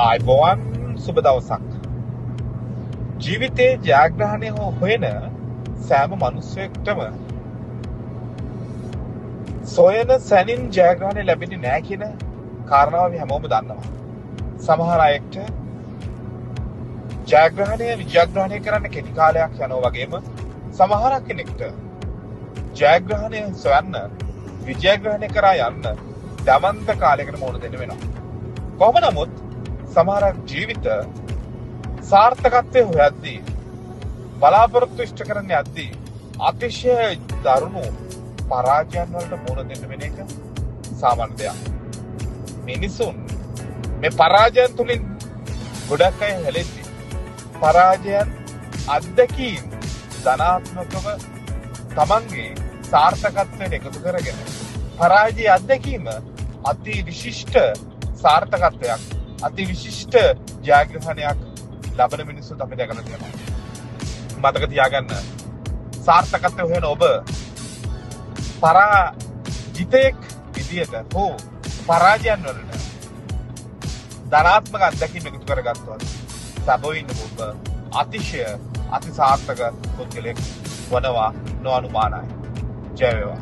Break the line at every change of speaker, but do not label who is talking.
ආයිබෝවන් සුබ දවසක්. ජීවිතයේ ජයග්‍රහණය හොයන සෑම මිනිසෙක්ටම සොයන සැනින් ජයග්‍රහණය ලැබෙන්නේ නැහැ කියන කාරණාව අපි හැමෝම දන්නවා. සමහර අයට ජයග්‍රහණය විජයග්‍රහණය කරන්න කෙටි කාලයක් යනවා වගේම සමහර කෙනෙක්ට ජයග්‍රහණය සොයන්න විජයග්‍රහණය කරා යන්න දමන්ත කාලයකට මුහුණ දෙන්න වෙනවා. කොහොම නමුත් සමහර ජීවිත සාර්ථකත්වයේ හොයද්දී බලාපොරොත්තු ඉෂ්ට කරන්න යද්දී අතිශය දරුණු පරාජයන් වලට මුහුණ දෙන්න වෙන එක සාමාන්‍ය දෙයක්. මිනිසුන් මේ පරාජයන් තුලින් ගොඩක් අය හැලෙද්දී පරාජයන් අත්දැකීම් ධනාත්මකව තමන්ගේ සාර්ථකත්වයට එකතු කරගෙන පරාජය අත්දැකීම අති විශිෂ්ට සාර්ථකත්වයක් අති විශිෂ්ට ජයග්‍රහණයක් ලබන මිනිස්සුත් අපි දැකලා තියෙනවා. මතක තියාගන්න සාර්ථකත්වය හොයන ඔබ පරාජිතයෙක් විදියට හෝ පරාජයන් වලට ධනාත්මක අත්දැකීම් එකතු කරගත්තොත් සබවින්න ඔබ අතිශය අති සාර්ථක පුද්ගලයෙක් වනවා නොඅනුමානයි. ජය වේවා.